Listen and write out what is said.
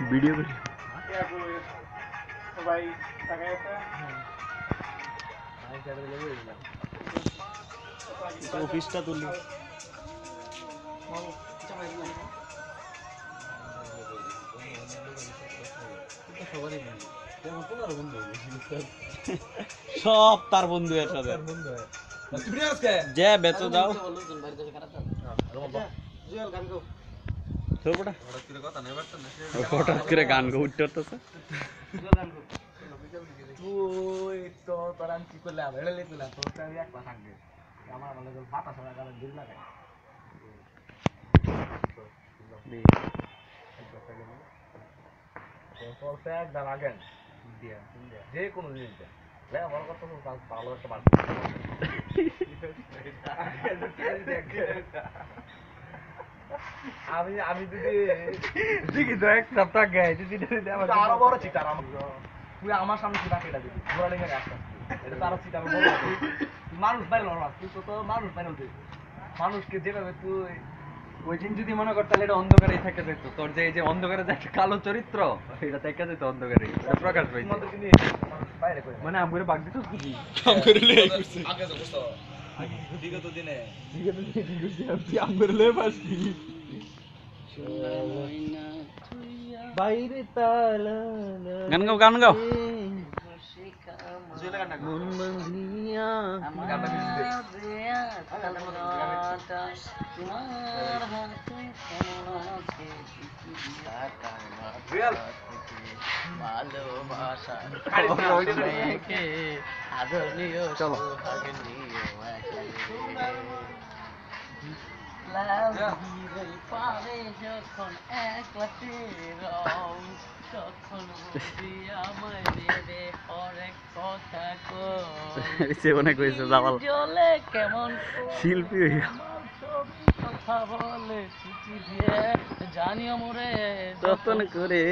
video ভাই টাকা আছে অফিসটা তুলি সব তার বন্ধু এর সাথে যে বেতো দাও হঠাৎ করে গান গো উঠতে হতেছে তুই তো তোর আমি কি করলে হেড়ে লিখলাম তোর তো আমি একলা থাকবে আমার মানে বাতাস হয় কারণ দিল লাগাই একদম আগেন যে কোনো জিনিস আমার কথা ভালো একটা বাদ আমি আমি যদি ঠিকই তো এক সপ্তাহ গেছে আরো বড় চিটার তুই আমার সামনে চিটা কেটে দিবি ঘোরা লেগে আসতে এটা তো আরো চিটার মানুষ বাইরে তুই তো মানুষ বাইরে মানুষকে যেভাবে তুই ওই দিন যদি মনে করতে এটা অন্ধকারেই থেকে যেত তোর যে এই যে অন্ধকারে যে একটা কালো চরিত্র এটা থেকে যেত অন্ধকারে প্রকাশ পাইছে মানে আমগুলো বাগ দিত বিগত দিনে আমগুলো লয়ে পাসনি বাইরে তালা গান গাও গান গাও মন বন্ধিয়া তোমার হাতে কেমন আছে ভালোবাসা আদরণীয় পারে যখন একলাতে রং তখন বুঝি আমায় দেবে হরেক কথা জলে কেমন শিল্পী কথা বলে চিঠি দিয়ে জানিও মোরে যতন করে